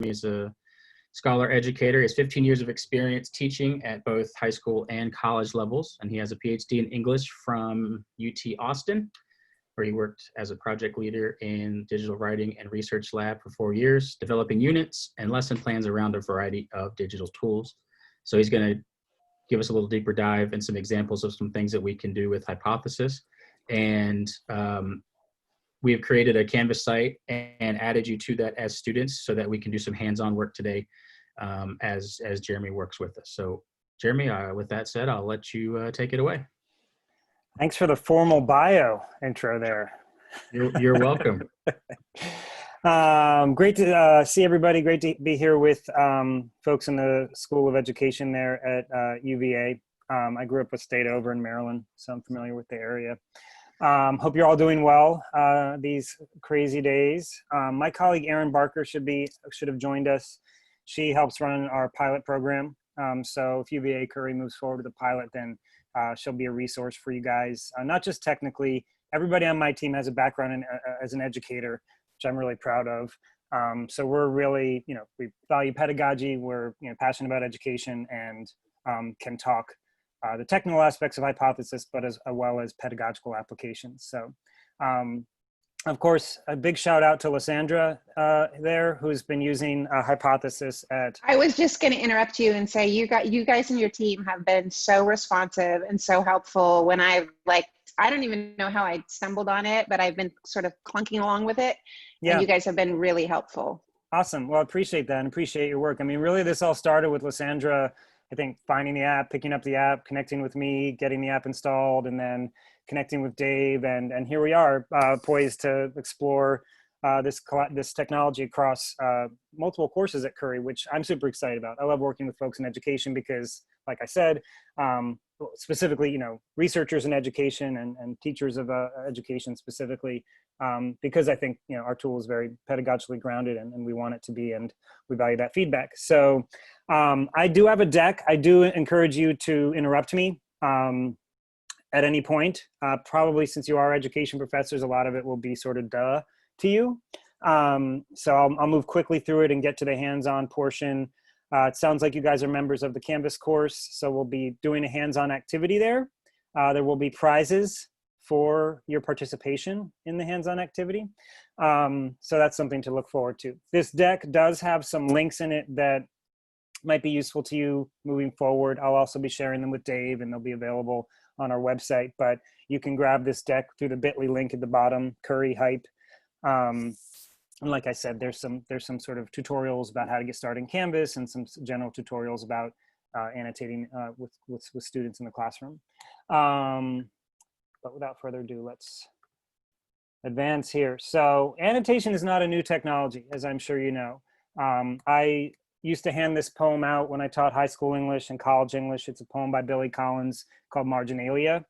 is a scholar educator. He has 15 years of experience teaching at both high school and college levels, and he has a PhD in English from UT Austin, where he worked as a project leader in digital writing and research lab for 4 years, developing units and lesson plans around a variety of digital tools. So he's going to give us a little deeper dive and some examples of some things that we can do with Hypothesis. And we have created a Canvas site and added you to that as students so that we can do some hands-on work today as Jeremy works with us. So Jeremy, with that said, I'll let you take it away. Thanks for the formal bio intro there. You're welcome. Great to see everybody. Great to be here with folks in the School of Education there at UVA. I grew up upstate over in Maryland, so I'm familiar with the area. Hope you're all doing well these crazy days. My colleague Erin Barker should have joined us. She helps run our pilot program. So if UVA Curry moves forward with the pilot, then she'll be a resource for you guys, not just technically. Everybody on my team has a background as an educator, which I'm really proud of. So we're really, we value pedagogy. We're passionate about education and can talk the technical aspects of Hypothesis, but as well as pedagogical applications. So of course, a big shout out to Lysandra there, who's been using Hypothesis at... I was just going to interrupt you and say, you guys and your team have been so responsive and so helpful when I don't even know how I stumbled on it, but I've been sort of clunking along with it. Yeah. And you guys have been really helpful. Awesome. Well, I appreciate that and appreciate your work. I mean, really, this all started with Lysandra, I think, finding the app, picking up the app, connecting with me, getting the app installed, and then connecting with Dave. And here we are, poised to explore this technology across multiple courses at Curry, which I'm super excited about. I love working with folks in education because, like I said, specifically, researchers in education and teachers of education specifically, because I think, our tool is very pedagogically grounded and we want it to be, and we value that feedback. So I do have a deck. I do encourage you to interrupt me at any point. Probably since you are education professors, a lot of it will be sort of duh to you. So I'll move quickly through it and get to the hands-on portion. It sounds like you guys are members of the Canvas course, so we'll be doing a hands-on activity there. There will be prizes for your participation in the hands-on activity. So that's something to look forward to. This deck does have some links in it that might be useful to you moving forward. I'll also be sharing them with Dave, and they'll be available on our website, but you can grab this deck through the bit.ly link at the bottom, Curry Hype. And like I said, there's some sort of tutorials about how to get started in Canvas and some general tutorials about annotating with students in the classroom. But without further ado, let's advance here. So annotation is not a new technology, as I'm sure you know. I used to hand this poem out when I taught high school English and college English. It's a poem by Billy Collins called Marginalia.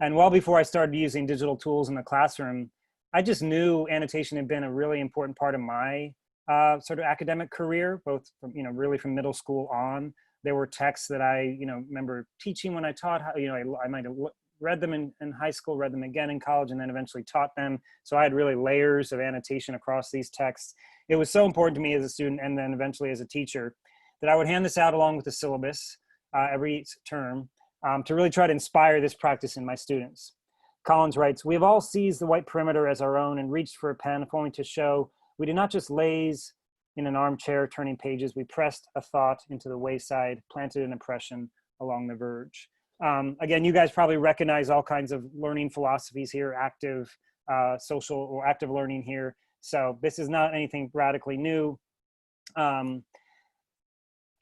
And well before I started using digital tools in the classroom, I just knew annotation had been a really important part of my sort of academic career, both from, really from middle school on. There were texts that I, remember teaching when I taught, I might have read them in high school, read them again in college, and then eventually taught them. So I had really layers of annotation across these texts. It was so important to me as a student and then eventually as a teacher that I would hand this out along with the syllabus every term to really try to inspire this practice in my students. Collins writes, "We have all seized the white perimeter as our own and reached for a pen, if only to show we did not just laze in an armchair turning pages, we pressed a thought into the wayside, planted an impression along the verge." Again, you guys probably recognize all kinds of learning philosophies here, active, social or active learning here. So this is not anything radically new.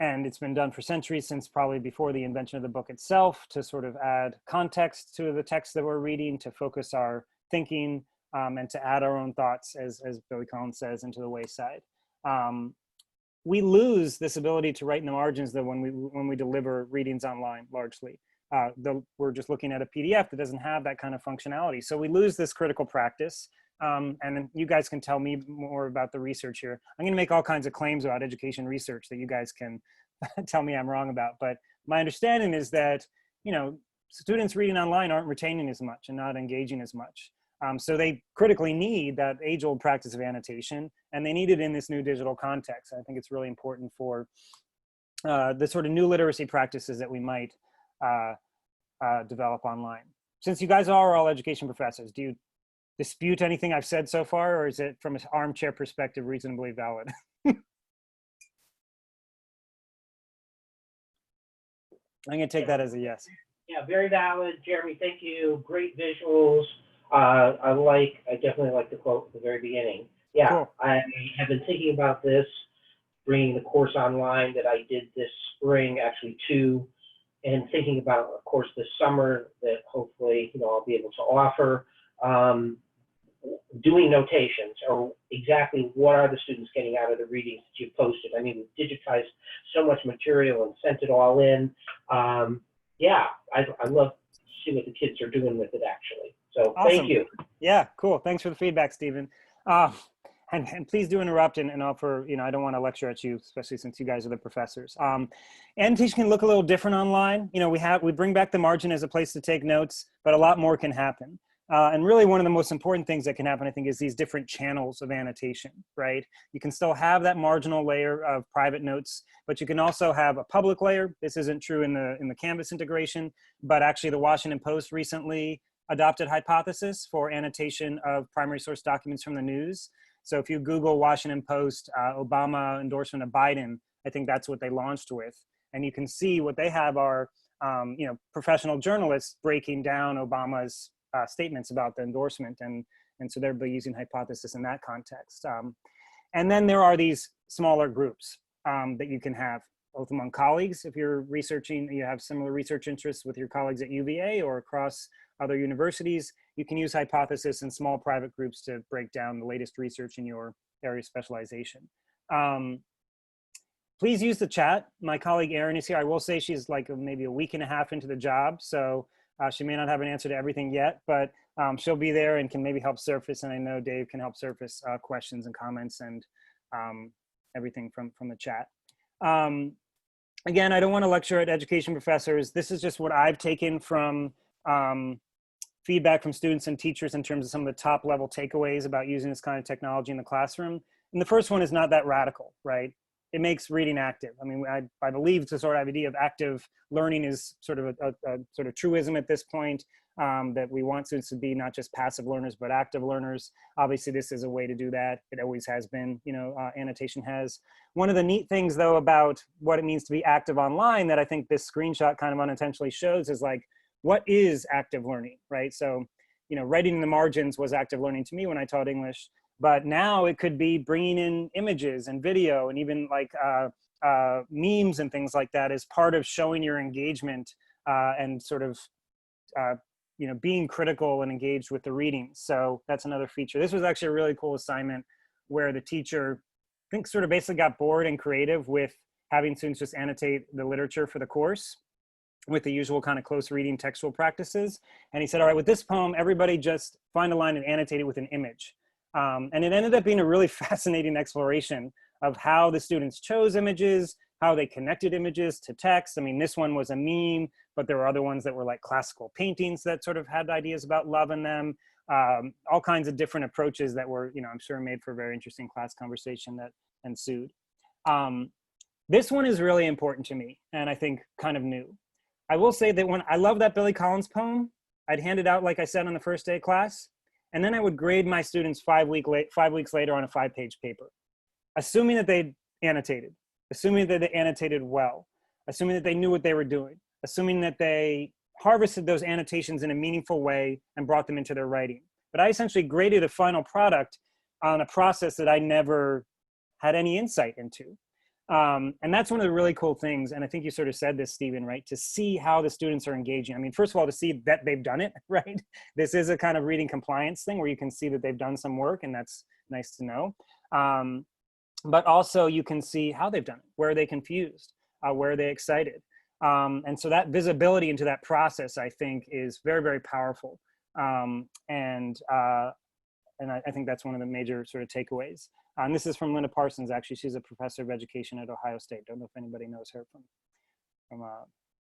And it's been done for centuries, since probably before the invention of the book itself, to sort of add context to the text that we're reading, to focus our thinking, and to add our own thoughts, as Billy Collins says, into the wayside. We lose this ability to write in the margins, though, when we deliver readings online, largely. Though we're just looking at a PDF that doesn't have that kind of functionality. So we lose this critical practice. And then you guys can tell me more about the research here. I'm going to make all kinds of claims about education research that you guys can tell me I'm wrong about. But my understanding is that, students reading online aren't retaining as much and not engaging as much. So they critically need that age-old practice of annotation, and they need it in this new digital context. I think it's really important for the sort of new literacy practices that we might develop online. Since you guys are all education professors, do you dispute anything I've said so far, or is it from an armchair perspective reasonably valid? I'm gonna take that as a yes. Yeah, very valid, Jeremy. Thank you. Great visuals. I definitely like the quote at the very beginning. Yeah, Cool. I have been thinking about this, bringing the course online that I did this spring, actually two, and thinking about, of course, this summer that hopefully, I'll be able to offer. Doing notations, or exactly what are the students getting out of the readings that you've posted. I mean, we've digitized so much material and sent it all in. Yeah, I love to see what the kids are doing with it, actually. So Awesome. Thank you. Yeah, cool. Thanks for the feedback, Stephen. And please do interrupt and offer, I don't want to lecture at you, especially since you guys are the professors. Annotation can look a little different online. We bring back the margin as a place to take notes, but a lot more can happen. And really one of the most important things that can happen, I think, is these different channels of annotation, right? You can still have that marginal layer of private notes, but you can also have a public layer. This isn't true in the Canvas integration, but actually the Washington Post recently adopted Hypothesis for annotation of primary source documents from the news. So if you Google Washington Post, Obama endorsement of Biden, I think that's what they launched with. And you can see what they have are, professional journalists breaking down Obama's statements about the endorsement, and so they'll be using Hypothesis in that context. And then there are these smaller groups that you can have, both among colleagues. If you're researching, you have similar research interests with your colleagues at UVA or across other universities, you can use Hypothesis in small private groups to break down the latest research in your area of specialization. Please use the chat. My colleague Erin is here. I will say she's like maybe a week and a half into the job, so she may not have an answer to everything yet, but she'll be there and can maybe help surface, and I know Dave can help surface questions and comments and everything from the chat. Again, I don't want to lecture at education professors. This is just what I've taken from feedback from students and teachers in terms of some of the top level takeaways about using this kind of technology in the classroom. And the first one is not that radical, right? It makes reading active. I mean, I believe the sort of idea of active learning is sort of a sort of truism at this point, that we want students to be not just passive learners, but active learners. Obviously, this is a way to do that. It always has been, annotation has. One of the neat things, though, about what it means to be active online that I think this screenshot kind of unintentionally shows is like, what is active learning, right? So, writing in the margins was active learning to me when I taught English. But now it could be bringing in images and video and even like memes and things like that as part of showing your engagement and sort of, being critical and engaged with the reading. So that's another feature. This was actually a really cool assignment where the teacher, I think, sort of basically got bored and creative with having students just annotate the literature for the course with the usual kind of close reading textual practices. And he said, all right, with this poem, everybody just find a line and annotate it with an image. And it ended up being a really fascinating exploration of how the students chose images, how they connected images to text. I mean, this one was a meme, but there were other ones that were like classical paintings that sort of had ideas about love in them. All kinds of different approaches that were, I'm sure made for a very interesting class conversation that ensued. This one is really important to me, and I think kind of new. I will say that when I love that Billy Collins poem, I'd hand it out, like I said, on the first day of class. And then I would grade my students 5 weeks later on a 5-page paper, assuming that they annotated, assuming that they annotated well, assuming that they knew what they were doing, assuming that they harvested those annotations in a meaningful way and brought them into their writing. But I essentially graded a final product on a process that I never had any insight into. And that's one of the really cool things. And I think you sort of said this, Stephen, right? To see how the students are engaging. I mean, first of all, to see that they've done it, right? This is a kind of reading compliance thing where you can see that they've done some work, and that's nice to know. But also you can see how they've done it. Where are they confused? Where are they excited? And so that visibility into that process, I think, is very, very powerful. And I think that's one of the major sort of takeaways. And this is from Linda Parsons, actually. She's a professor of education at Ohio State. Don't know if anybody knows her from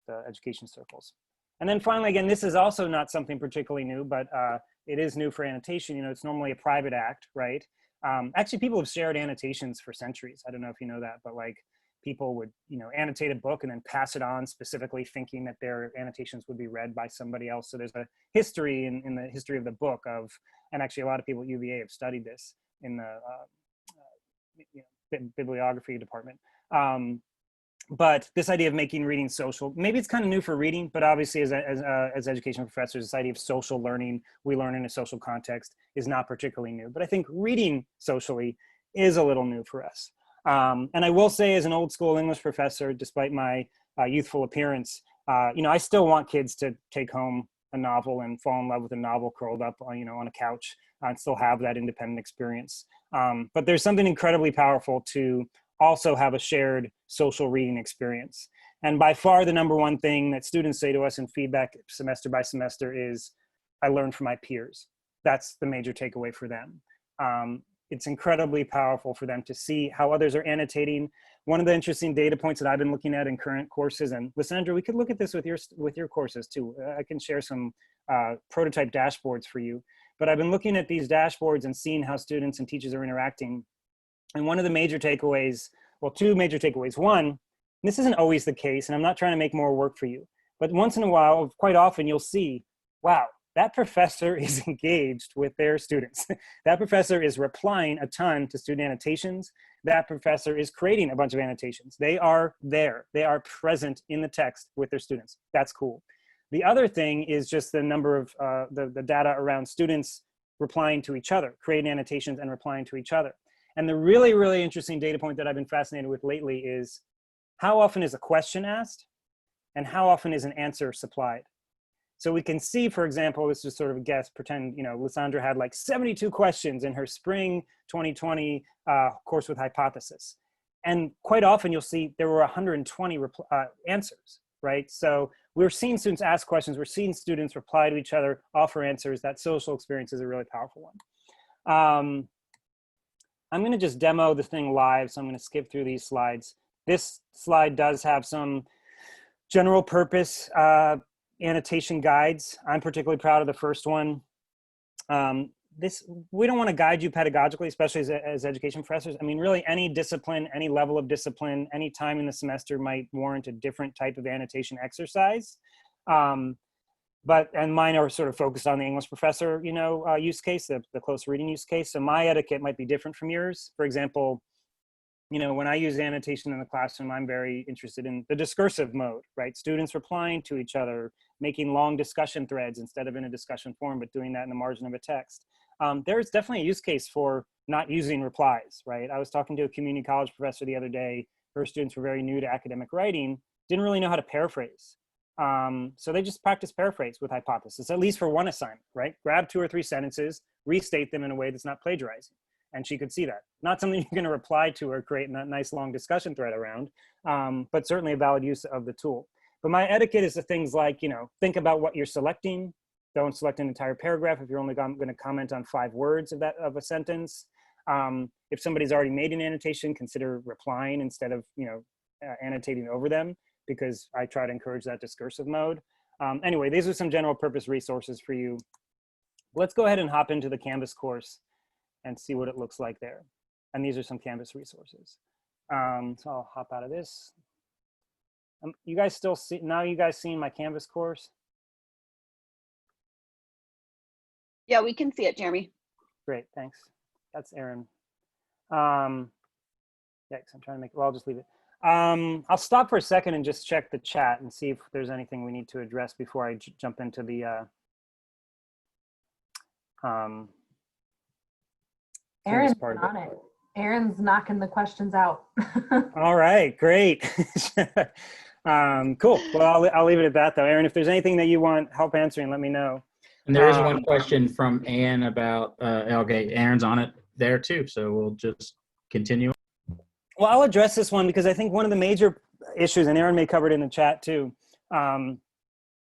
the education circles. And then finally, again, this is also not something particularly new, but it is new for annotation. You know, it's normally a private act, right? Actually, people have shared annotations for centuries. I don't know if you know that, but like people would, you know, annotate a book and then pass it on, specifically thinking that their annotations would be read by somebody else. So there's a history in the history of the book of, and actually a lot of people at UVA have studied this in the you know, bibliography department. But this idea of making reading social, maybe it's kind of new for reading, but obviously as education professors, this idea of social learning, we learn in a social context, is not particularly new. But I think reading socially is a little new for us. And I will say, as an old school English professor, despite my youthful appearance, you know, I still want kids to take home a novel and fall in love with a novel curled up on, you know, on a couch and still have that independent experience. But there's something incredibly powerful to also have a shared social reading experience. And by far the number one thing that students say to us in feedback semester by semester is, I learned from my peers. That's the major takeaway for them. It's incredibly powerful for them to see how others are annotating. One of the interesting data points that I've been looking at in current courses, and Lysandra, we could look at this with your courses too. I can share some prototype dashboards for you. But I've been looking at these dashboards and seeing how students and teachers are interacting. And one of the major takeaways, well, two major takeaways. One, this isn't always the case, and I'm not trying to make more work for you, but once in a while, quite often, you'll see, wow, that professor is engaged with their students. That professor is replying a ton to student annotations. That professor is creating a bunch of annotations. They are there. They are present in the text with their students. That's cool. The other thing is just the number of the data around students replying to each other, creating annotations and replying to each other. And the really, really interesting data point that I've been fascinated with lately is how often is a question asked and how often is an answer supplied? So we can see, for example, this is sort of a guess, pretend, you know, Lysandra had like 72 questions in her spring 2020 course with Hypothesis. And quite often you'll see there were 120 answers, right? So we're seeing students ask questions, we're seeing students reply to each other, offer answers. That social experience is a really powerful one. I'm going to just demo the thing live, so I'm going to skip through these slides. This slide does have some general purpose annotation guides. I'm particularly proud of the first one. We don't want to guide you pedagogically, especially as education professors. I mean, really any discipline, any level of discipline, any time in the semester might warrant a different type of annotation exercise. And mine are sort of focused on the English professor, you know, use case, the close reading use case. So my etiquette might be different from yours. For example, you know, when I use annotation in the classroom, I'm very interested in the discursive mode, right? Students replying to each other, making long discussion threads instead of in a discussion form, but doing that in the margin of a text. There's definitely a use case for not using replies, right? I was talking to a community college professor the other day. Her students were very new to academic writing, didn't really know how to paraphrase. So they just practice paraphrase with Hypothesis, at least for one assignment, right? Grab 2 or 3 sentences, restate them in a way that's not plagiarizing. And she could see that. Not something you're going to reply to or create a nice long discussion thread around, but certainly a valid use of the tool. But my etiquette is the things like, you know, think about what you're selecting. Don't select an entire paragraph if you're only going to comment on 5 words of a sentence. If somebody's already made an annotation, consider replying instead of, you know, annotating over them, because I try to encourage that discursive mode. Anyway, these are some general purpose resources for you. Let's go ahead and hop into the Canvas course and see what it looks like there. And these are some Canvas resources. So I'll hop out of this. You guys still see, now you guys seeing my Canvas course? Yeah, we can see it, Jeremy. Great, thanks. That's Aaron. Yikes, I'm trying to make, well, I'll just leave it. I'll stop for a second and just check the chat and see if there's anything we need to address before I jump into the Aaron's part of on it. Aaron's knocking the questions out. All right, great. Cool. Well, I'll leave it at that though. Aaron, if there's anything that you want help answering, let me know. And there is one question from Anne about, okay, Aaron's on it there too, so we'll just continue. Well, I'll address this one because I think one of the major issues, and Aaron may cover it in the chat too, one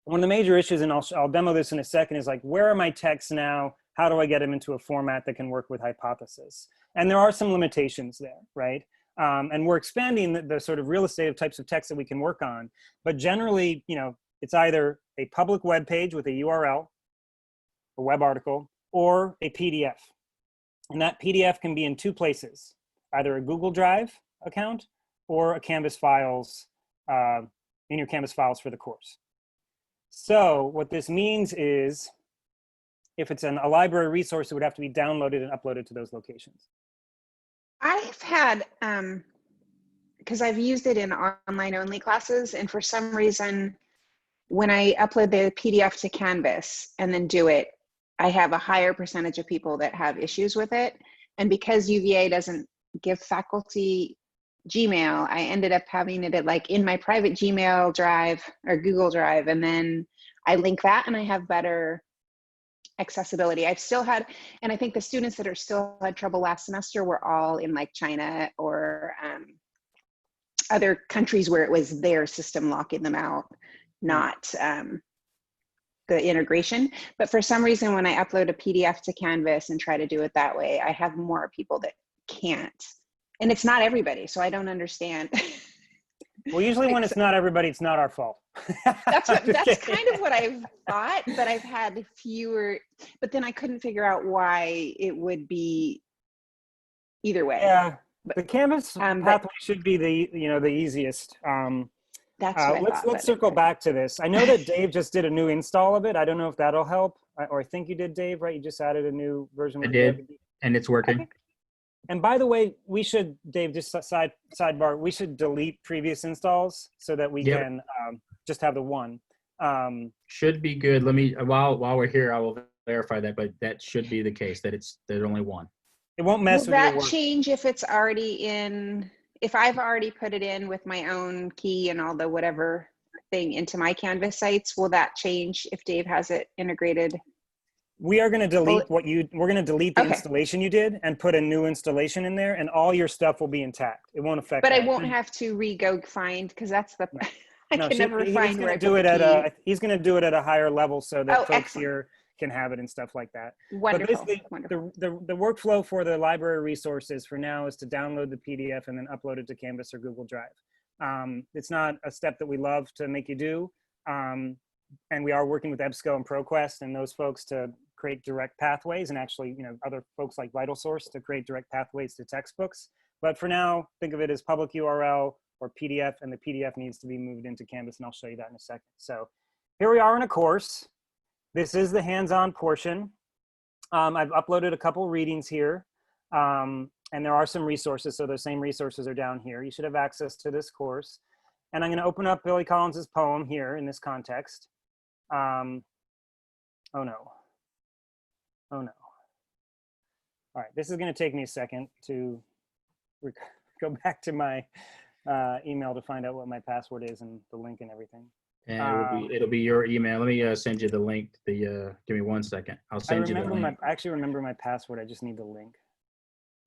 of the major issues, and I'll demo this in a second, is like, where are my texts now? How do I get them into a format that can work with Hypothesis? And there are some limitations there, right? And we're expanding the sort of real estate of types of text that we can work on. But generally, you know, it's either a public web page with a URL, a web article, or a PDF. And that PDF can be in two places, either a Google Drive account or a Canvas files, in your Canvas files for the course. So what this means is, if it's a library resource, it would have to be downloaded and uploaded to those locations. I've had, because I've used it in online only classes, and for some reason, when I upload the PDF to Canvas and then do it, I have a higher percentage of people that have issues with it. And because UVA doesn't give faculty Gmail, I ended up having it like in my private Gmail drive or Google Drive, and then I link that and I have better accessibility. I've still had, and I think the students that are still had trouble last semester were all in like China or other countries where it was their system locking them out, not the integration. But for some reason, when I upload a PDF to Canvas and try to do it that way, I have more people that can't. And it's not everybody, so I don't understand. Well, usually when it's not everybody, it's not our fault. That's kind of what I've thought, but I've had fewer, but then I couldn't figure out why it would be either way. Yeah, the Canvas pathway should be the easiest. That's what I thought, let's circle back to this. I know that Dave just did a new install of it. I don't know if that'll help, or I think you did, Dave, right? You just added a new version. I did, and it's working. Okay. And by the way, we should, Dave, just sidebar, we should delete previous installs so that we can just have the one. Should be good. Let me, while we're here, I will verify that, but that should be the case, that there's only one. It won't mess with your work. Will that change if it's already in, if I've already put it in with my own key and all the whatever thing into my Canvas sites? Will that change if Dave has it integrated? We are going to delete we're going to delete the installation you did and put a new installation in there, and all your stuff will be intact. It won't affect But that. I won't have to go find, because that's the, I No, can never find where I put the key. He's going to do it at a higher level so that folks excellent. Here can have it and stuff like that. Wonderful. But basically, wonderful. The workflow for the library resources for now is to download the PDF and then upload it to Canvas or Google Drive. It's not a step that we love to make you do. And we are working with EBSCO and ProQuest and those folks to create direct pathways, and actually, other folks like VitalSource to create direct pathways to textbooks. But for now, think of it as public URL or PDF, and the PDF needs to be moved into Canvas, and I'll show you that in a second. So here we are in a course. This is the hands-on portion. I've uploaded a couple readings here, and there are some resources. So those same resources are down here. You should have access to this course. And I'm going to open up Billy Collins's poem here in this context. Oh no. Oh no. All right, this is going to take me a second to go back to my email to find out what my password is and the link and everything. And it'll be your email. Let me send you the link. Give me 1 second. I'll send you the link. I actually remember my password. I just need the link.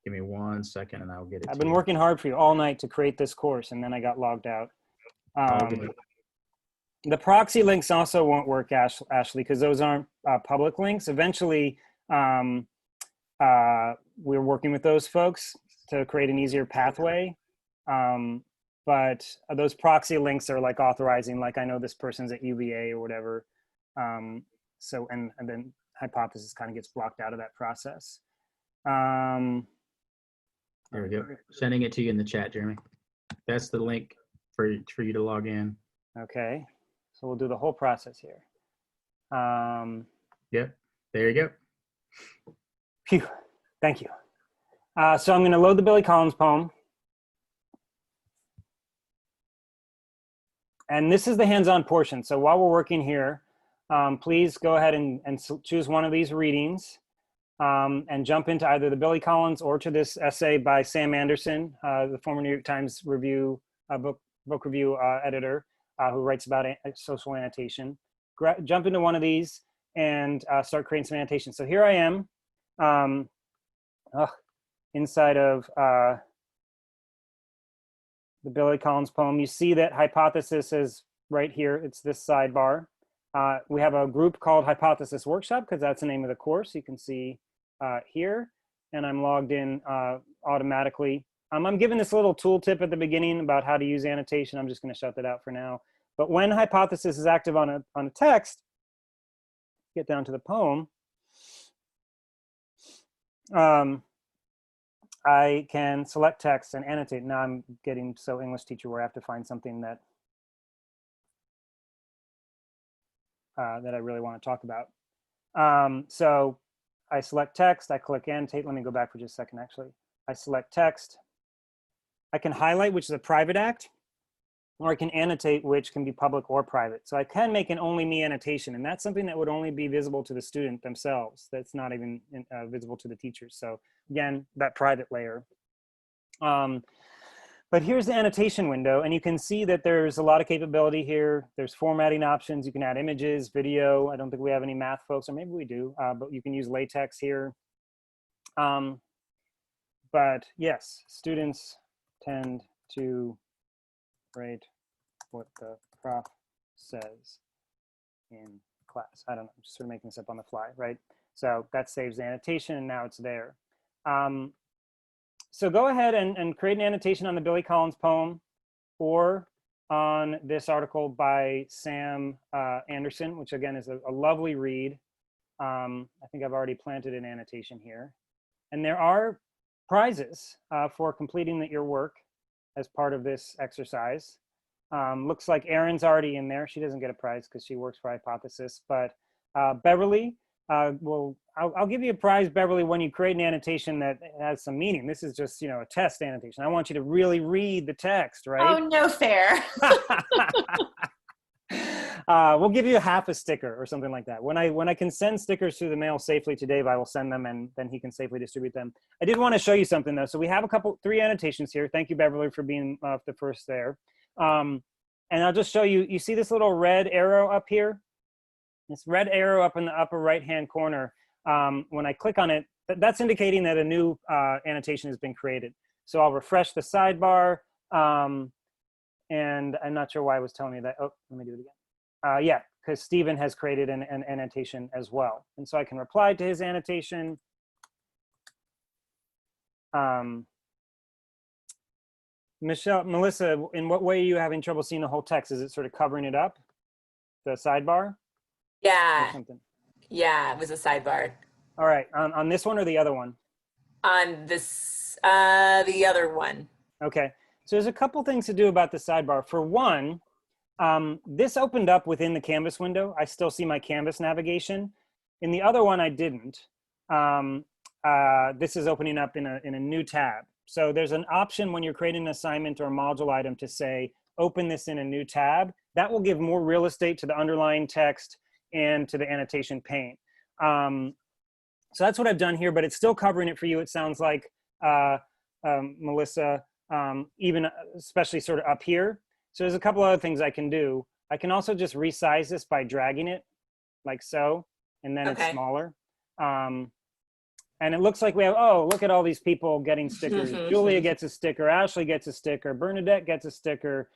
Give me 1 second and I'll get it. I've been working hard for you all night to create this course, and then I got logged out. The proxy links also won't work, Ashley, because those aren't public links. Eventually, we're working with those folks to create an easier pathway. But those proxy links are like authorizing, like I know this person's at UVA or whatever. So, and then Hypothesis kind of gets blocked out of that process. There we go. Sending it to you in the chat, Jeremy. That's the link for you to log in. Okay. So we'll do the whole process here. Yep. There you go. Phew. Thank you. So I'm going to load the Billy Collins poem. And this is the hands-on portion. So while we're working here, please go ahead and choose one of these readings and jump into either the Billy Collins or to this essay by Sam Anderson, the former New York Times review book review editor who writes about social annotation. Jump into one of these and start creating some annotation. So here I am inside of the Billy Collins poem. You see that Hypothesis is right here. It's this sidebar. We have a group called Hypothesis Workshop because that's the name of the course. You can see here, and I'm logged in automatically. I'm given this little tooltip at the beginning about how to use annotation. I'm just going to shut that out for now. But when Hypothesis is active on a text, get down to the poem, I can select text and annotate. Now I'm getting so English teacher where I have to find something that that I really want to talk about. So I select text, I click annotate. Let me go back for just a second, actually. I select text. I can highlight, which is a private act, or I can annotate, which can be public or private. So I can make an only me annotation, and that's something that would only be visible to the student themselves. That's not even visible to the teachers. So again, that private layer. But here's the annotation window, and you can see that there's a lot of capability here. There's formatting options. You can add images, video. I don't think we have any math folks, or maybe we do, but you can use LaTeX here. But yes, students tend to write what the prof says in class. I don't know, I'm just sort of making this up on the fly, right? So that saves the annotation, and now it's there. So go ahead and create an annotation on the Billy Collins poem or on this article by Sam Anderson, which again is a lovely read. I think I've already planted an annotation here. And there are prizes for completing your work as part of this exercise. Looks like Erin's already in there. She doesn't get a prize because she works for Hypothesis, but Beverly, I'll give you a prize, Beverly, when you create an annotation that has some meaning. This is just, a test annotation. I want you to really read the text, right? Oh, no fair. We'll give you half a sticker or something like that. When I can send stickers through the mail safely to Dave, I will send them, and then he can safely distribute them. I did want to show you something though. So we have three annotations here. Thank you, Beverly, for being the first there. And I'll just show you, you see this little red arrow up here? This red arrow up in the upper right-hand corner. When I click on it, that's indicating that a new annotation has been created. So I'll refresh the sidebar. And I'm not sure why it was telling me that. Oh, let me do it again. Yeah, because Stephen has created an annotation as well. And so I can reply to his annotation. Melissa, in what way are you having trouble seeing the whole text? Is it sort of covering it up, the sidebar? Yeah. Or something? Yeah, it was a sidebar. All right, on this one or the other one? On this, the other one. Okay, so there's a couple things to do about the sidebar. For one, this opened up within the Canvas window. I still see my Canvas navigation. In the other one, I didn't. This is opening up in a new tab. So there's an option when you're creating an assignment or a module item to say, open this in a new tab. That will give more real estate to the underlying text and to the annotation pane. So that's what I've done here, but it's still covering it for you, it sounds like, Melissa, even especially sort of up here. So there's a couple other things I can do. I can also just resize this by dragging it like so, and then it's smaller. And it looks like we have, oh, look at all these people getting stickers. Julia gets a sticker, Ashley gets a sticker, Bernadette gets a sticker,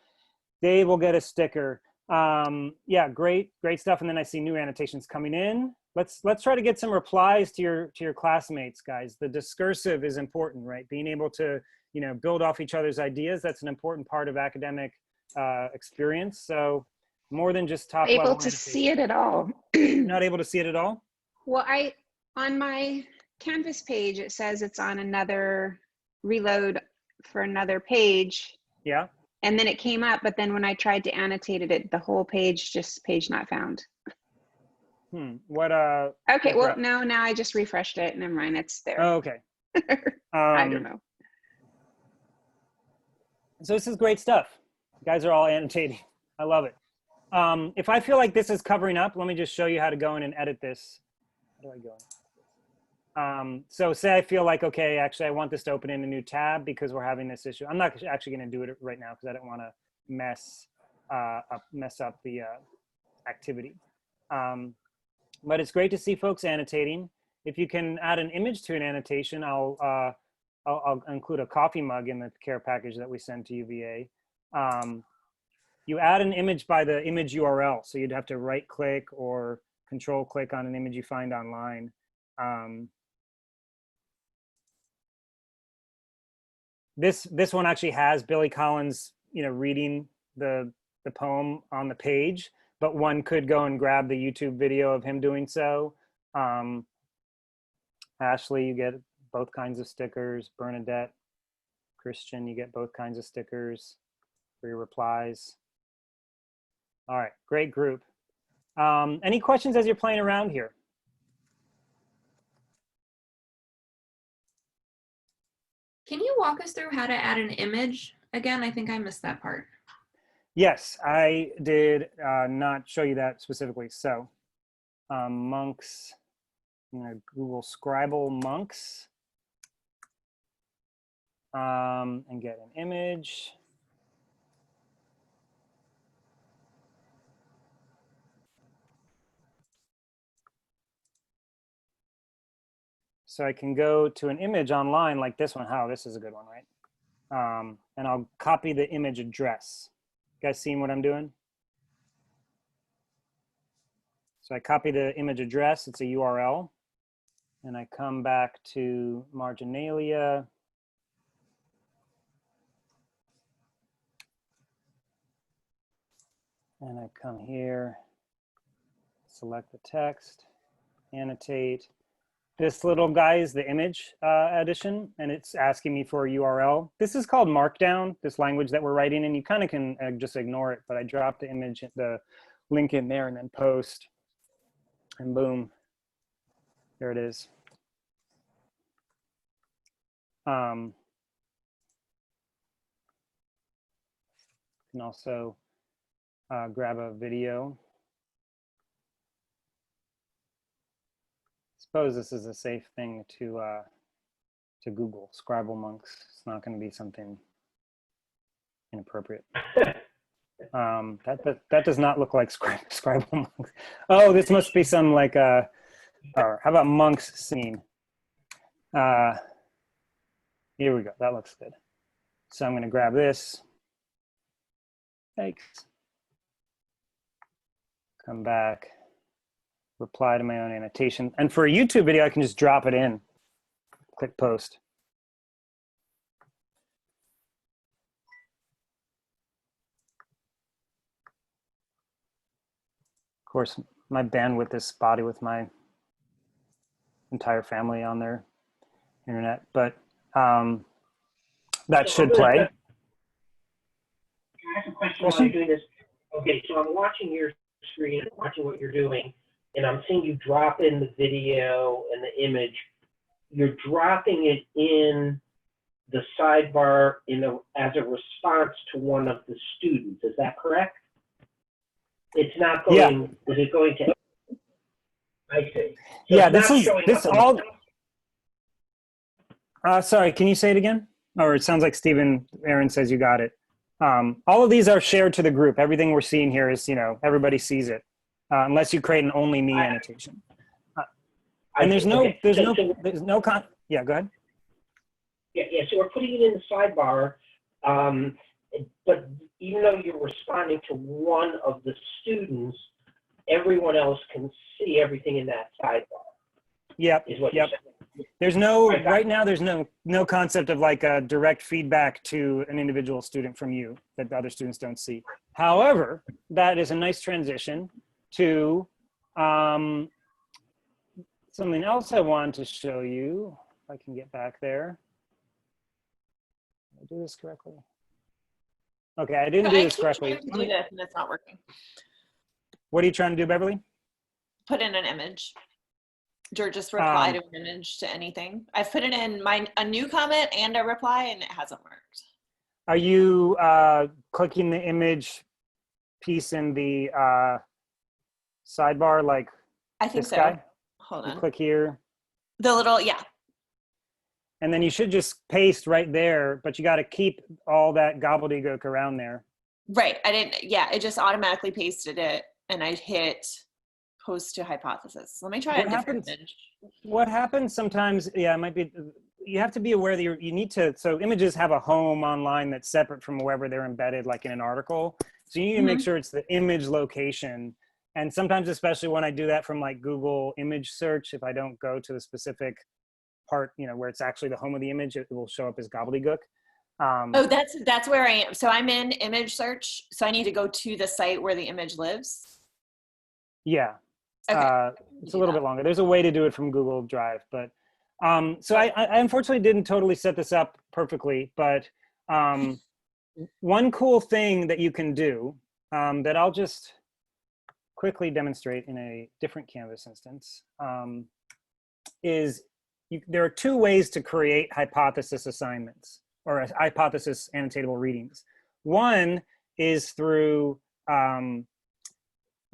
Dave will get a sticker. Yeah, great stuff. And then I see new annotations coming in. Let's try to get some replies to your classmates, guys. The discursive is important, right? Being able to, build off each other's ideas. That's an important part of academic experience. So more than just top level able to see it at all. Not able to see it at all? Well, on my Canvas page, it says it's on another reload for another page. Yeah. And then it came up, but then when I tried to annotate it, the whole page, just page not found. What okay, well, no, now I just refreshed it. Never mind, it's there. Oh, okay. I don't know. So this is great stuff. You guys are all annotating. I love it. If I feel like this is covering up, let me just show you how to go in and edit this. How do I go in? So say I feel like, okay, actually I want this to open in a new tab because we're having this issue. I'm not actually going to do it right now because I don't want to mess up the activity. But it's great to see folks annotating. If you can add an image to an annotation, I'll include a coffee mug in the care package that we send to UVA. You add an image by the image URL. So you'd have to right click or control click on an image you find online. This one actually has Billy Collins, reading the poem on the page, but one could go and grab the YouTube video of him doing so. Ashley, you get a both kinds of stickers. Bernadette, Christian, you get both kinds of stickers for your replies. All right, great group. Any questions as you're playing around here? Can you walk us through how to add an image again? I think I missed that part. Yes, I did not show you that specifically. So monks, I'm gonna Google Scribble monks and get an image. So I can go to an image online like this one. Oh, this is a good one, right? And I'll copy the image address. You guys seeing what I'm doing? So I copy the image address, it's a URL. And I come back to marginalia. And I come here, select the text, annotate. This little guy is the image addition, and it's asking me for a URL. This is called Markdown, this language that we're writing in. You kind of can just ignore it, but I drop the image, the link in there, and then post, and boom, there it is. You can also grab a video. Suppose this is a safe thing to Google, Scribble monks. It's not going to be something inappropriate. That does not look like Scribble monks. Oh, this must be some like or how about monks scene? Here we go. That looks good. So I'm going to grab this. Thanks. Come back. Reply to my own annotation. And for a YouTube video, I can just drop it in. Click post. Of course, my bandwidth is spotty with my entire family on their internet, but that should play. Can I ask a question while you're doing this? Okay, so I'm watching your screen, watching what you're doing, and I'm seeing you drop in the video and the image. You're dropping it in the sidebar as a response to one of the students. Is that correct? It's not going. Yeah. Is it going to? I see. So yeah, this all. Sorry, can you say it again? Or it sounds like Aaron says you got it. All of these are shared to the group. Everything we're seeing here is, everybody sees it, unless you create an only me annotation. And yeah, go ahead. Yeah, so we're putting it in the sidebar, but even though you're responding to one of the students, everyone else can see everything in that sidebar. Yep. Is what you're saying. There's right now there's no concept of like a direct feedback to an individual student from you that the other students don't see. However, that is a nice transition to something else I wanted to show you. If I can get back there. Did I do this correctly? Okay, I didn't do this correctly. I do this and it's not working. What are you trying to do, Beverly? Put in an image. Or just reply to an image to anything. I've put it in a new comment and a reply, and it hasn't worked. Are you clicking the image piece in the sidebar like I think this so. guy? Hold you on. click here. The little, yeah. And then you should just paste right there, but you got to keep all that gobbledygook around there. Right. I didn't. Yeah, it just automatically pasted it, and I hit post to hypothesis. Let me try a different image. What happens sometimes, yeah, it might be, you have to be aware that you need to, so images have a home online that's separate from wherever they're embedded, like in an article. So you need to make sure it's the image location. And sometimes, especially when I do that from like Google image search, if I don't go to the specific part, where it's actually the home of the image, it will show up as gobbledygook. Oh, that's where I am. So I'm in image search. So I need to go to the site where the image lives. Yeah. Okay. It's a little bit longer. There's a way to do it from Google Drive, but So I unfortunately didn't totally set this up perfectly, but one cool thing that you can do that I'll just quickly demonstrate in a different Canvas instance is there are two ways to create hypothesis assignments or hypothesis annotatable readings. One is through a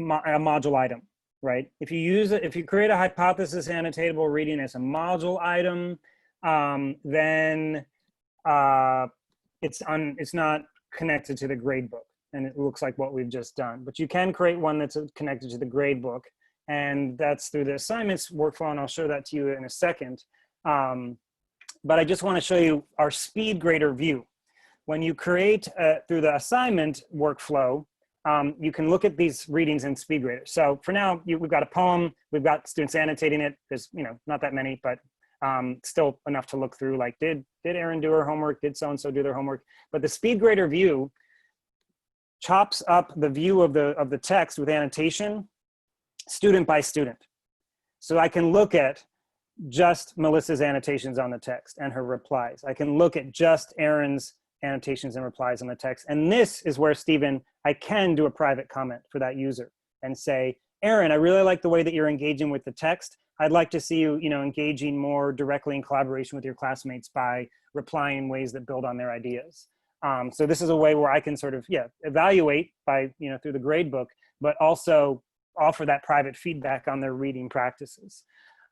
module item, right? If you create a hypothesis annotatable reading as a module item, then it's not connected to the gradebook, and it looks like what we've just done. But you can create one that's connected to the gradebook, and that's through the assignments workflow, and I'll show that to you in a second. But I just want to show you our speed grader view. When you create through the assignment workflow, you can look at these readings in SpeedGrader. So for now, we've got a poem, we've got students annotating it. There's not that many, but still enough to look through. Like, did Erin do her homework? Did so-and-so do their homework? But the SpeedGrader view chops up the view of the text with annotation, student by student. So I can look at just Melissa's annotations on the text and her replies. I can look at just Erin's annotations and replies on the text. And this is where, Stephen, I can do a private comment for that user and say, Erin, I really like the way that you're engaging with the text. I'd like to see you, engaging more directly in collaboration with your classmates by replying in ways that build on their ideas. So this is a way where I can sort of, evaluate by, through the gradebook, but also offer that private feedback on their reading practices.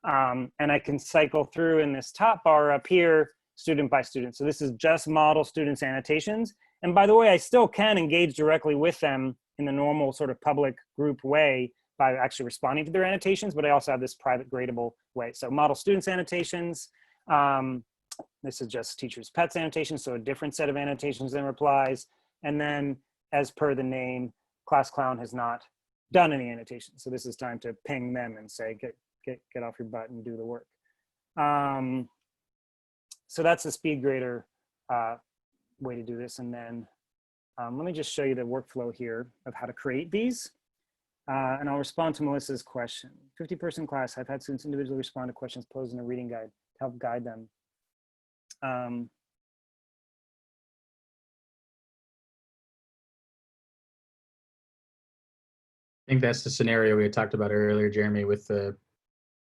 And I can cycle through in this top bar up here, student by student. So this is just model students' annotations. And by the way, I still can engage directly with them in the normal sort of public group way by actually responding to their annotations, but I also have this private gradable way. So model students' annotations. This is just teachers' pets annotations, so a different set of annotations and replies. And then, as per the name, Class Clown has not done any annotations. So this is time to ping them and say, get off your butt and do the work. So that's the SpeedGrader way to do this. And then let me just show you the workflow here of how to create these. And I'll respond to Melissa's question. 50-person class, I've had students individually respond to questions posed in a reading guide to help guide them. I think that's the scenario we had talked about earlier, Jeremy, with the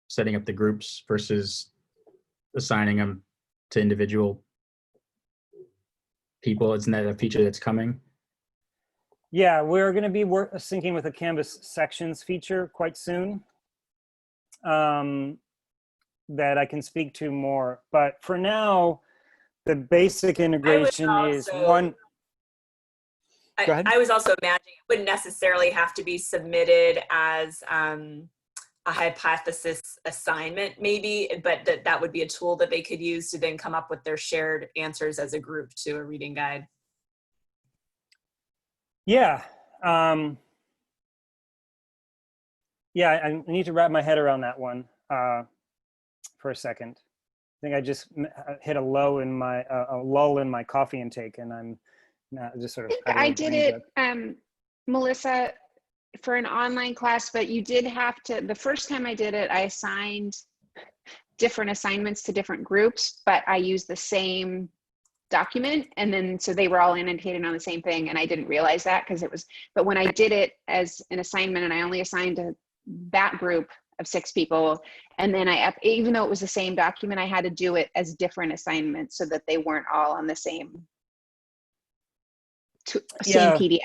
setting up the groups versus assigning them to individual people. Isn't that a feature that's coming? Yeah, we're going to be syncing with a Canvas sections feature quite soon that I can speak to more. But for now, the basic integration is one. Go ahead. I was also imagining it wouldn't necessarily have to be submitted as a hypothesis assignment maybe, but that would be a tool that they could use to then come up with their shared answers as a group to a reading guide. Yeah. Yeah, I need to wrap my head around that one for a second. I think I just hit a lull in my coffee intake, and I'm not just sort of. I did it, Melissa, for an online class, but you did have to, the first time I did it, I assigned different assignments to different groups, but I used the same document. And then, so they were all annotated on the same thing. And I didn't realize that because it was, but when I did it as an assignment and I only assigned to that group of 6 people, and then even though it was the same document, I had to do it as different assignments so that they weren't all on the same PDF.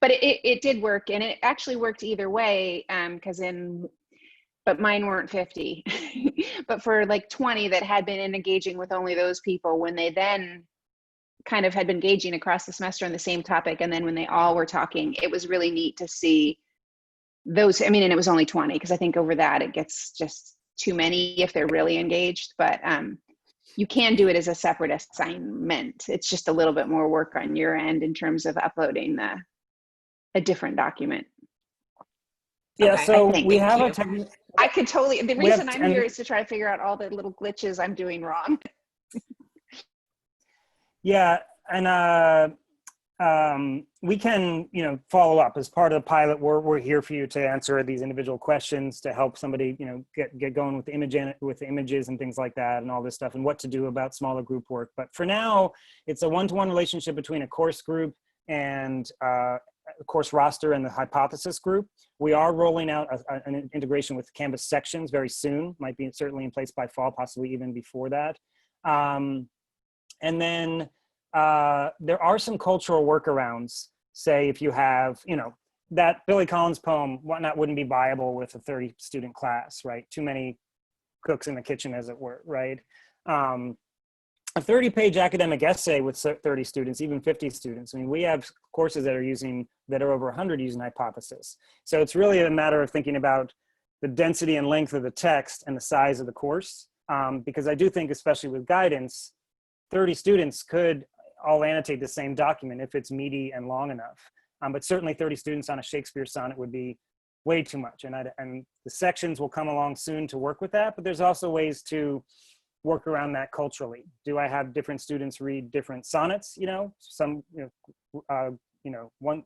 But it did work, and it actually worked either way, but mine weren't 50. But for like 20 that had been engaging with only those people, when they then kind of had been engaging across the semester on the same topic, and then when they all were talking, it was really neat to see those. I mean, and it was only 20, because I think over that it gets just too many if they're really engaged. But you can do it as a separate assignment. It's just a little bit more work on your end in terms of uploading a different document. Yeah, Okay, so we have a I could totally, the reason I'm here is to try to figure out all the little glitches I'm doing wrong. Yeah, and we can, follow up as part of the pilot. We're here for you to answer these individual questions to help somebody, get going with the images and things like that and all this stuff and what to do about smaller group work. But for now, it's a one-to-one relationship between a course group and a course roster and the hypothesis group. We are rolling out an integration with Canvas sections very soon. Might be certainly in place by fall, possibly even before that. And then there are some cultural workarounds. Say if you have, that Billy Collins poem, Whatnot wouldn't be viable with a 30 student class, right? Too many cooks in the kitchen, as it were, right? A 30-page academic essay with 30 students, even 50 students. I mean, we have courses that are over 100 using Hypothesis. So it's really a matter of thinking about the density and length of the text and the size of the course. Because I do think, especially with guidance, 30 students could all annotate the same document if it's meaty and long enough. But certainly 30 students on a Shakespeare sonnet would be way too much. And the sections will come along soon to work with that, but there's also ways to work around that culturally. Do I have different students read different sonnets? Some,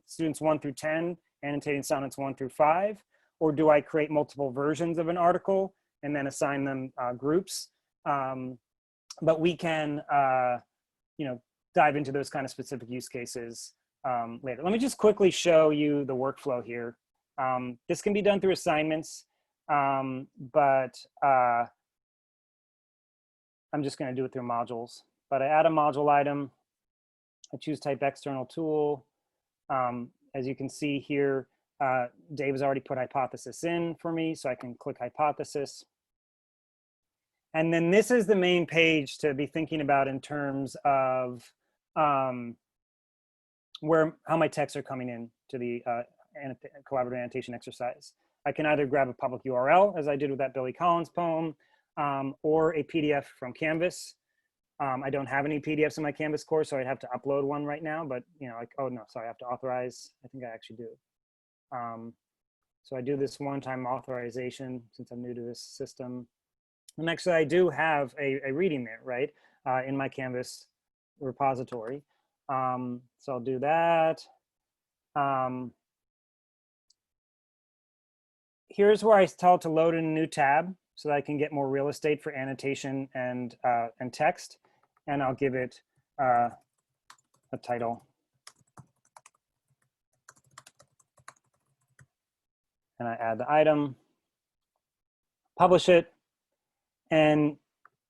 students 1 through 10, annotating sonnets 1 through 5, or do I create multiple versions of an article and then assign them groups? But we can, dive into those kind of specific use cases later. Let me just quickly show you the workflow here. This can be done through assignments, but I'm just going to do it through modules. But I add a module item. I choose type external tool. As you can see here, Dave has already put hypothesis in for me, so I can click hypothesis. And then this is the main page to be thinking about in terms of how my texts are coming in to the collaborative annotation exercise. I can either grab a public URL, as I did with that Billy Collins poem, or a PDF from Canvas. I don't have any PDFs in my Canvas course, so I'd have to upload one right now, but oh no, sorry, I have to authorize. I think I actually do. So I do this one-time authorization since I'm new to this system. And actually I do have a reading there, right? In my Canvas repository. So I'll do that. Here's where I tell it to load in a new tab so that I can get more real estate for annotation and text. And I'll give it a title. And I add the item, publish it, and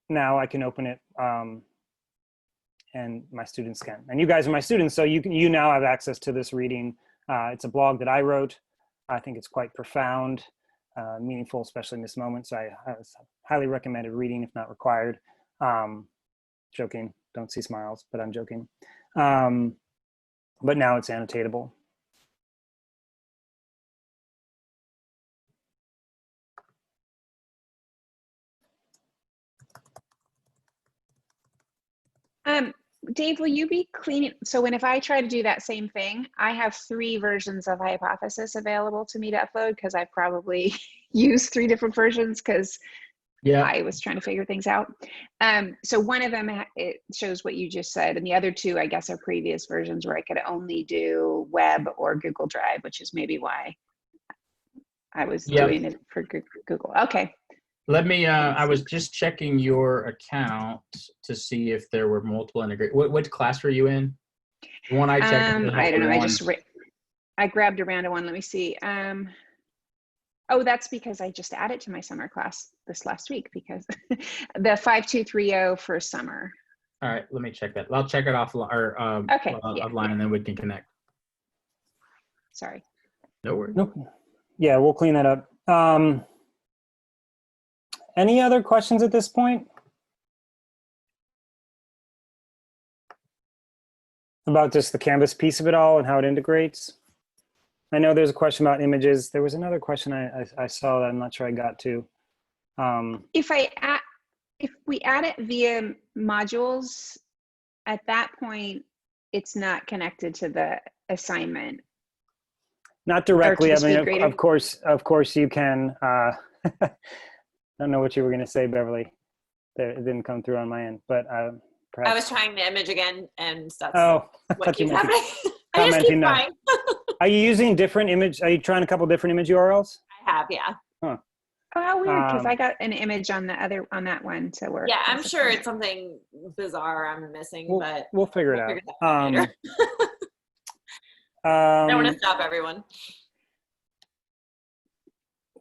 now I can open it and my students can. And you guys are my students, so you now have access to this reading. It's a blog that I wrote. I think it's quite profound, meaningful, especially in this moment. So I highly recommended reading, if not required. Joking, don't see smiles, but I'm joking. But now it's annotatable. Dave, will you be cleaning? So if I try to do that same thing, I have 3 versions of Hypothesis available to me to upload because I probably used 3 different versions because I was trying to figure things out. So one of them, it shows what you just said. And the other 2, I guess, are previous versions where I could only do web or Google Drive, which is maybe why I was doing it for Google. Okay. Let me, I was just checking your account to see if there were multiple integrated. What class were you in? The one I checked. I don't know. I grabbed a random one. Let me see. Oh, that's because I just added to my summer class this last week because the 5230 for summer. All right, let me check that. I'll check it offline offline and then we can connect. Sorry. No worries. Nope. Yeah, we'll clean that up. Any other questions at this point? About just the Canvas piece of it all and how it integrates? I know there's a question about images. There was another question I saw that I'm not sure I got to. If we add it via modules, at that point, it's not connected to the assignment. Not directly. I mean, of course you can. I don't know what you were going to say, Beverly. It didn't come through on my end, but perhaps. I was trying the image again, and that's Oh, I what thought you keeps might be happening. I just keep commenting now. trying. Are you using different image? Are you trying a couple different image URLs? I have, yeah. Oh, how weird, because I Um, got an image on that one to work. Yeah, I'm as a sure comment. it's something bizarre I'm missing, but we'll figure it we'll out. figure that out later. I don't want to stop everyone.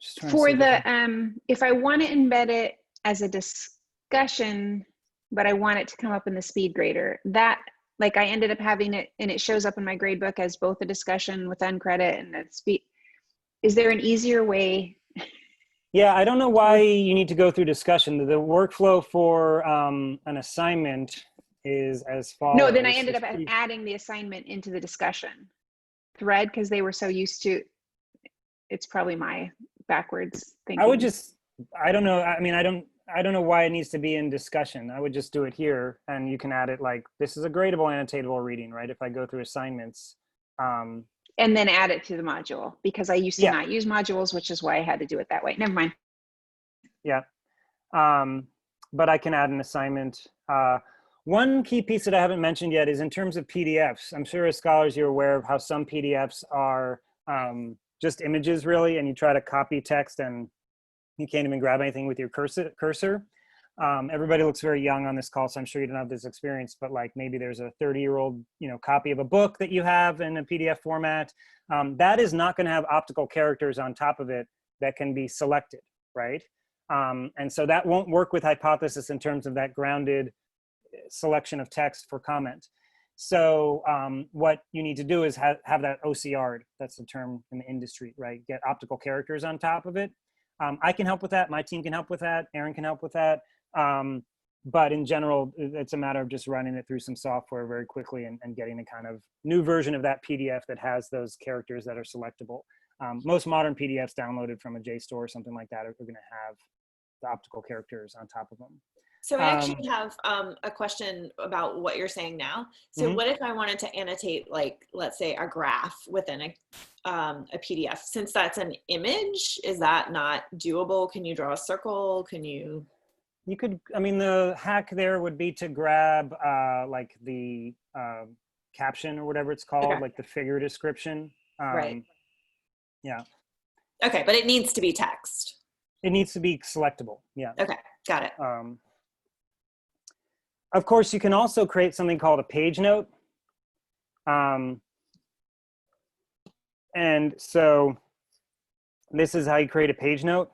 Just trying to For see the if I want to embed it as a discussion, but I want it to come up in the speed grader, that like I ended up having it and it shows up in my grade book as both a discussion with uncredit and a speed. Is there an easier way? Yeah, I don't know why you need to go through discussion. The workflow for an assignment is as follows. No, then I ended up adding the assignment into the discussion thread because they were so used to. It's probably my backwards thinking. I would just, I don't know. I mean, I don't know why it needs to be in discussion. I would just do it here, and you can add it like, this is a gradable annotatable reading, right? If I go through assignments. And then add it to the module, because I used to not use modules, which is why I had to do it that way. Never mind. Yeah. But I can add an assignment. One key piece that I haven't mentioned yet is in terms of PDFs. I'm sure as scholars you're aware of how some PDFs are just images really, and you try to copy text and you can't even grab anything with your cursor. Everybody looks very young on this call, so I'm sure you don't have this experience, but like maybe there's a 30-year-old copy of a book that you have in a PDF format. That is not going to have optical characters on top of it that can be selected, right? And so that won't work with Hypothesis in terms of that grounded selection of text for comment. So what you need to do is have that OCR'd. That's the term in the industry, right? Get optical characters on top of it. I can help with that. My team can help with that. Aaron can help with that. But in general, it's a matter of just running it through some software very quickly and getting a kind of new version of that PDF that has those characters that are selectable. Most modern PDFs downloaded from a JSTOR or something like that are going to have the optical characters on top of them. So I actually have a question about what you're saying now. So what if I wanted to annotate, like, let's say a graph within a PDF? Since that's an image, is that not doable? Can you draw a circle? Can you? You could, I mean, the hack there would be to grab like the caption or whatever it's called, like the figure description. Right. Yeah. Okay, but it needs to be text. It needs to be selectable. Yeah. Okay, got it. Of course, you can also create something called a page note. And so this is how you create a page note.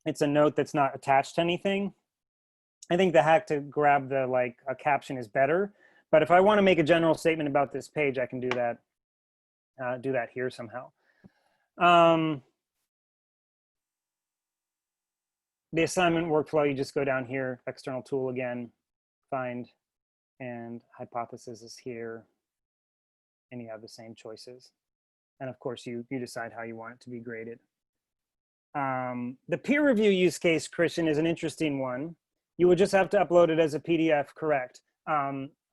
It's a note that's not attached to anything. I think the hack to grab the like a caption is better. But if I want to make a general statement about this page, I can do that here somehow. The assignment workflow, you just go down here, external tool again, find, and hypothesis is here, and you have the same choices. And of course, you decide how you want it to be graded. The peer review use case, Christian, is an interesting one. You would just have to upload it as a PDF, correct?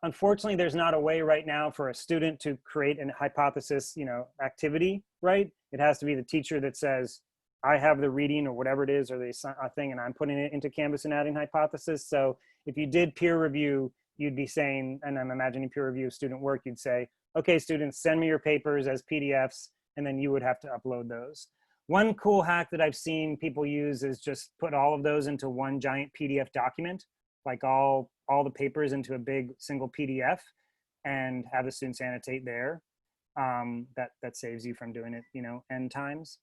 Unfortunately, there's not a way right now for a student to create a hypothesis, activity, right? It has to be the teacher that says, I have the reading or whatever it is, or the thing, and I'm putting it into Canvas and adding hypothesis. So if you did peer review, you'd be saying, and I'm imagining peer review student work, you'd say, okay, students, send me your papers as PDFs, and then you would have to upload those. One cool hack that I've seen people use is just put all of those into one giant PDF document, like all the papers into a big single PDF, and have the students annotate there. That saves you from doing it, n times.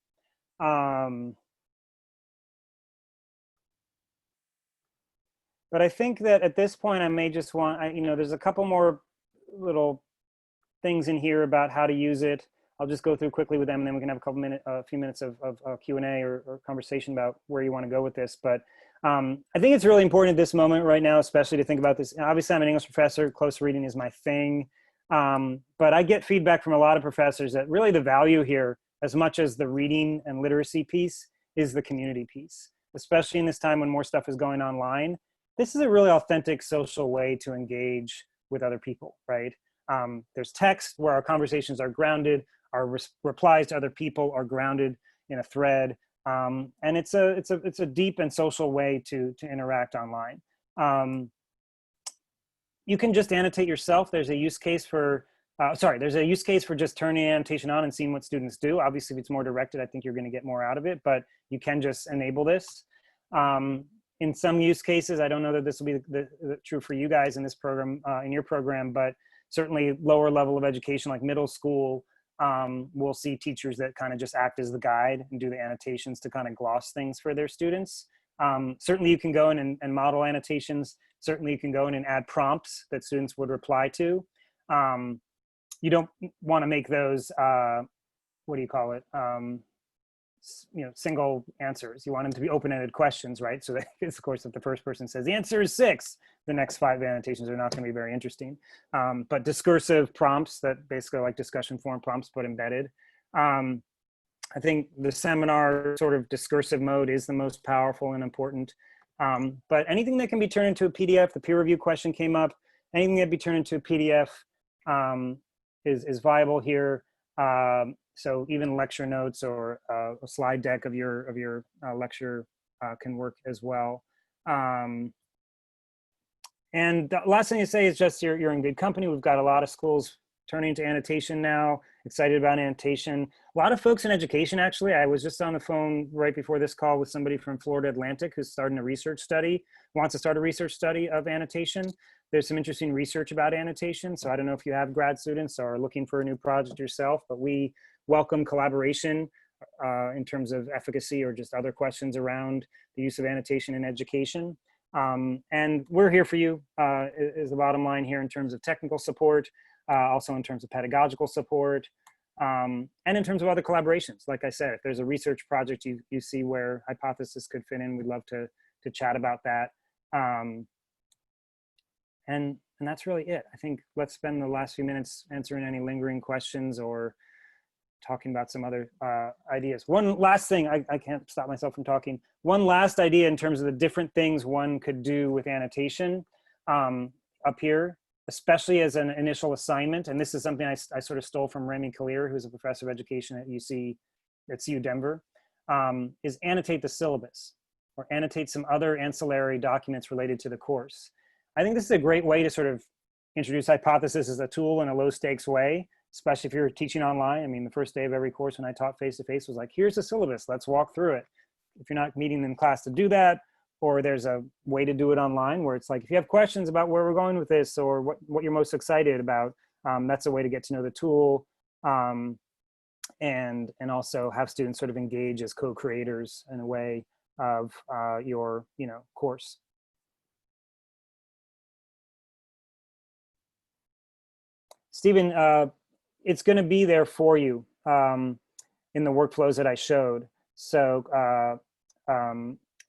But I think that at this point, I may just want, there's a couple more little things in here about how to use it. I'll just go through quickly with them, and then we can have a few minutes of Q&A or conversation about where you want to go with this. But I think it's really important at this moment right now, especially to think about this. Obviously, I'm an English professor. Close reading is my thing. But I get feedback from a lot of professors that really the value here, as much as the reading and literacy piece, is the community piece, especially in this time when more stuff is going online. This is a really authentic social way to engage with other people, right? There's text where our conversations are grounded, our replies to other people are grounded in a thread, and it's a deep and social way to interact online. you can just annotate yourself. There's a use case for, there's a use case for just turning annotation on and seeing what students do. Obviously, if it's more directed, I think you're going to get more out of it, but you can just enable this. In some use cases, I don't know that this will be true for you guys in this program, in your program, but certainly lower level of education, like middle school, we'll see teachers that kind of just act as the guide and do the annotations to kind of gloss things for their students. Certainly you can go in and model annotations. Certainly you can go in and add prompts that students would reply to. You don't want to make those, what do you call it? Single answers. You want them to be open-ended questions, right? So that, of course, if the first person says the answer is 6, the next 5 annotations are not going to be very interesting. But discursive prompts that basically are like discussion forum prompts, but embedded. I think the seminar sort of discursive mode is the most powerful and important. But anything that can be turned into a PDF, the peer review question came up, anything that can be turned into a PDF is viable here. So even lecture notes or a slide deck of your lecture can work as well. And the last thing to say is just you're in good company. We've got a lot of schools turning to annotation now, excited about annotation. A lot of folks in education, actually. I was just on the phone right before this call with somebody from Florida Atlantic who's starting a research study, wants to start a research study of annotation. There's some interesting research about annotation. So I don't know if you have grad students or are looking for a new project yourself, but we welcome collaboration in terms of efficacy or just other questions around the use of annotation in education. And we're here for you is the bottom line here in terms of technical support, also in terms of pedagogical support, and in terms of other collaborations. Like I said, if there's a research project you see where Hypothesis could fit in, we'd love to chat about that. And that's really it. I think let's spend the last few minutes answering any lingering questions or talking about some other ideas. One last thing, I can't stop myself from talking. One last idea in terms of the different things one could do with annotation up here, especially as an initial assignment. And this is something I sort of stole from Remy Kalir, who's a professor of education at CU Denver, is annotate the syllabus or annotate some other ancillary documents related to the course. I think this is a great way to sort of introduce Hypothesis as a tool in a low stakes way, especially if you're teaching online. I mean, the first day of every course when I taught face-to-face was like, here's the syllabus, let's walk through it. If you're not meeting in class to do that, or there's a way to do it online where it's like, if you have questions about where we're going with this or what you're most excited about, that's a way to get to know the tool and also have students sort of engage as co-creators in a way of your course. Stephen, it's going to be there for you in the workflows that I showed. So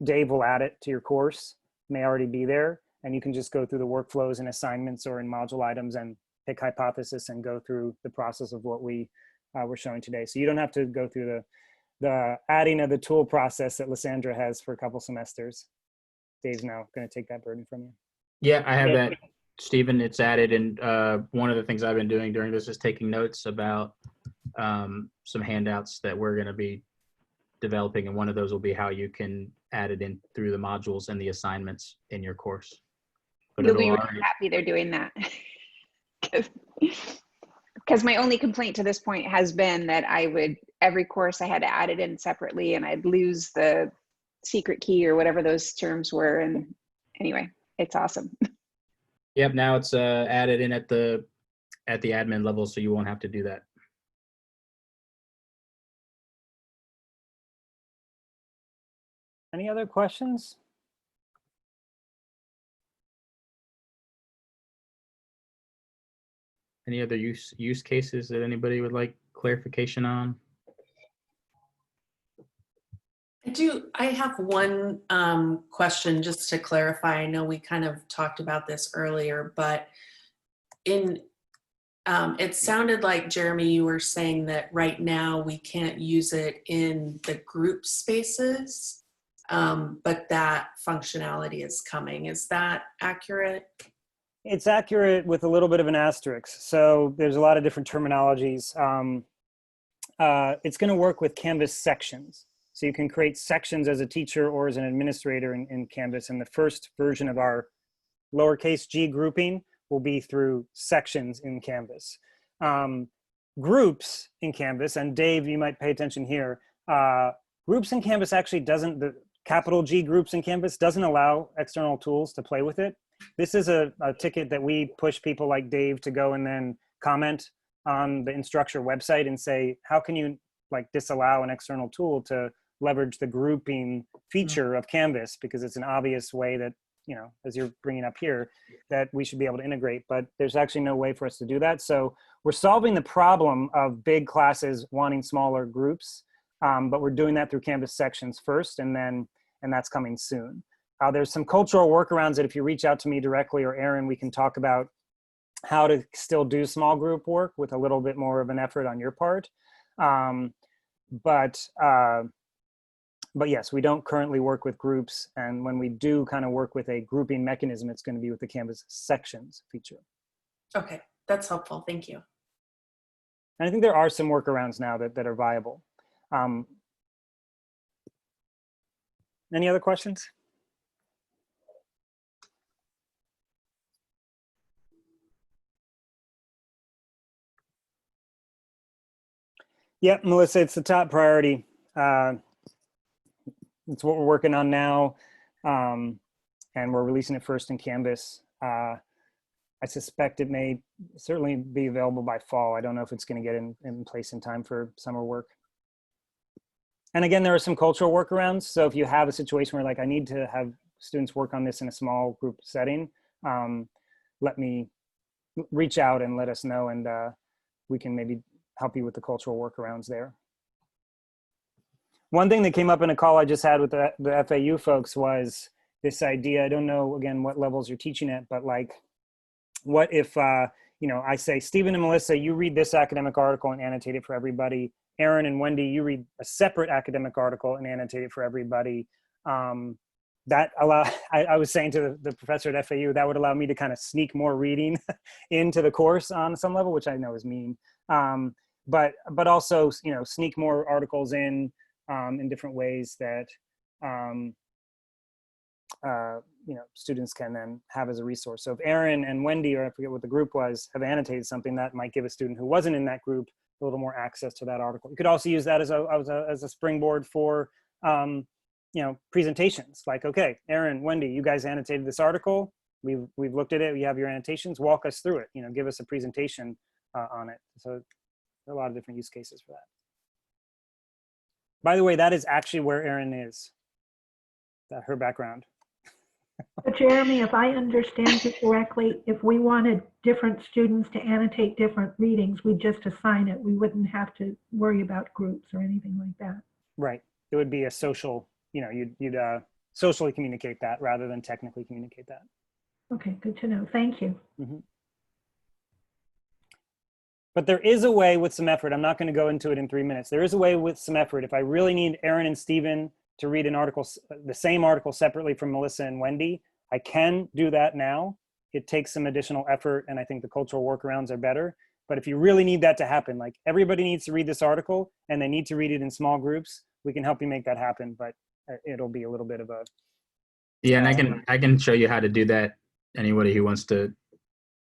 Dave will add it to your course, it may already be there, and you can just go through the workflows and assignments or in module items and pick Hypothesis and go through the process of what we were showing today. So you don't have to go through the adding of the tool process that Lysandra has for a couple semesters. Dave's now going to take that burden from you. Yeah, I have that, Stephen. It's added, and one of the things I've been doing during this is taking notes about some handouts that we're going to be developing, and one of those will be how you can add it in through the modules and the assignments in your course. But You'll be really happy they're doing that. Because my only complaint to this point has been that every course I had to add it in separately and I'd lose the secret key or whatever those terms were. And anyway, it's awesome. Yep, now it's added in at the admin level, so you won't have to do that. Any other questions? Any other use cases that anybody would like clarification on? I have one question just to clarify. I know we kind of talked about this earlier, but it sounded like, Jeremy, you were saying that right now we can't use it in the group spaces, but that functionality is coming. Is that accurate? It's accurate with a little bit of an asterisk. So there's a lot of different terminologies. It's going to work with Canvas sections. So you can create sections as a teacher or as an administrator in Canvas. And the first version of our lowercase g grouping will be through sections in Canvas. Groups in Canvas, and Dave, you might pay attention here, groups in Canvas actually doesn't, the capital G groups in Canvas doesn't allow external tools to play with it. This is a ticket that we push people like Dave to go and then comment on the Instructure website and say, how can you like disallow an external tool to leverage the grouping feature of Canvas, because it's an obvious way that, you know, as you're bringing up here, that we should be able to integrate, but there's actually no way for us to do that. So we're solving the problem of big classes wanting smaller groups, but we're doing that through Canvas sections first, and that's coming soon. There's some cultural workarounds that if you reach out to me directly or Aaron, we can talk about how to still do small group work with a little bit more of an effort on your part. But yes, we don't currently work with groups. And when we do kind of work with a grouping mechanism, it's going to be with the Canvas sections feature. Okay, that's helpful. Thank you. And I think there are some workarounds now that are viable. Any other questions? Yeah, Melissa, it's the top priority. It's what we're working on now, and we're releasing it first in Canvas. I suspect it may certainly be available by fall. I don't know if it's going to get in place in time for summer work. And again, there are some cultural workarounds. So if you have a situation where like, I need to have students work on this in a small group setting, let me reach out and let us know, and we can maybe help you with the cultural workarounds there. One thing that came up in a call I just had with the FAU folks was this idea. I don't know, again, what levels you're teaching at, but like, what if, you know, I say, Stephen and Melissa, you read this academic article and annotate it for everybody. Aaron and Wendy, you read a separate academic article and annotate it for everybody. That I was saying to the professor at FAU, that would allow me to kind of sneak more reading into the course on some level, which I know is mean. But also, you know, sneak more articles in different ways that, you know, students can then have as a resource. So if Aaron and Wendy, or I forget what the group was, have annotated something, that might give a student who wasn't in that group a little more access to that article. You could also use that as a springboard for, you know, presentations. Like, okay, Aaron, Wendy, you guys annotated this article. We've looked at it. We have your annotations. Walk us through it. You know, give us a presentation on it. So there are a lot of different use cases for that. By the way, that is actually where Erin is, her background. But Jeremy, if I understand you correctly, if we wanted different students to annotate different readings, we'd just assign it. We wouldn't have to worry about groups or anything like that. Right. It would be a social, you know, you'd socially communicate that rather than technically communicate that. Okay, good to know. Thank you. Mm-hmm. But there is a way with some effort. I'm not going to go into it in 3 minutes. There is a way with some effort. If I really need Aaron and Stephen to read an article, the same article separately from Melissa and Wendy, I can do that now. It takes some additional effort, and I think the cultural workarounds are better. But if you really need that to happen, like everybody needs to read this article and they need to read it in small groups, we can help you make that happen, but it'll be a little bit of a... Yeah, and I can show you how to do that. Anybody who wants to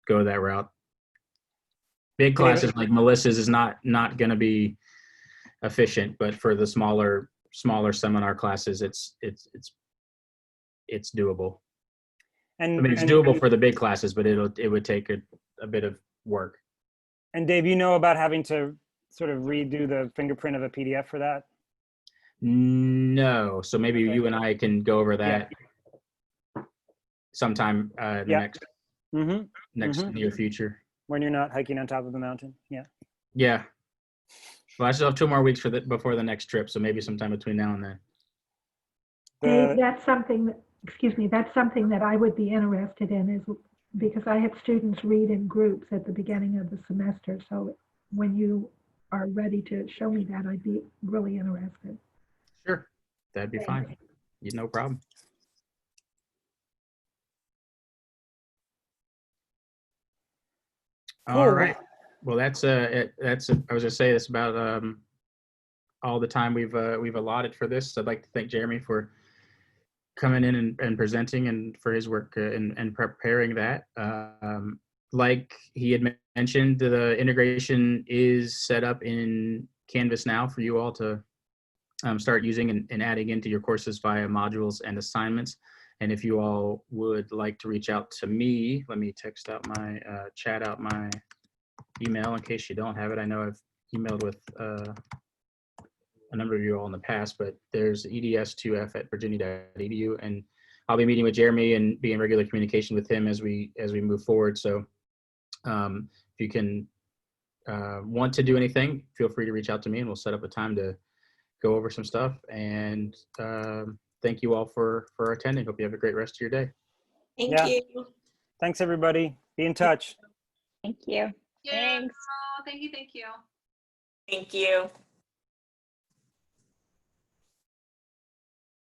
go that route. Big classes like Melissa's is not going to be efficient, but for the smaller seminar classes, it's doable. And I mean, it's doable for the big classes, but it would take a bit of work. And Dave, you know about having to sort of redo the fingerprint of a PDF for that? No, so maybe you and I can go over that sometime next near future. When you're not hiking on top of the mountain, Yeah. Well, I still have 2 more weeks before the next trip, so maybe sometime between now and then. Dave, that's something that, excuse me, that's something that I would be interested in, is because I have students read in groups at the beginning of the semester. So when you are ready to show me that, I'd be really interested. Sure, that'd be fine. No problem. Cool. All right. Well, I was gonna say that's about all the time we've allotted for this. I'd like to thank Jeremy for coming in and presenting, and for his work and preparing that. like he had mentioned, the integration is set up in Canvas now for you all to start using and adding into your courses via modules and assignments. And if you all would like to reach out to me, let me text out my, chat out my email in case you don't have it. I know I've emailed with a number of you all in the past, but there's eds2f@virginia.edu, and I'll be meeting with Jeremy and be in regular communication with him as we move forward. So if you can want to do anything, feel free to reach out to me and we'll set up a time to go over some stuff. And thank you all for attending. Hope you have a great rest of your day. Thank you. Thanks, everybody. Be in touch. Thank you. Yeah. Thanks. Thank you. Thank you.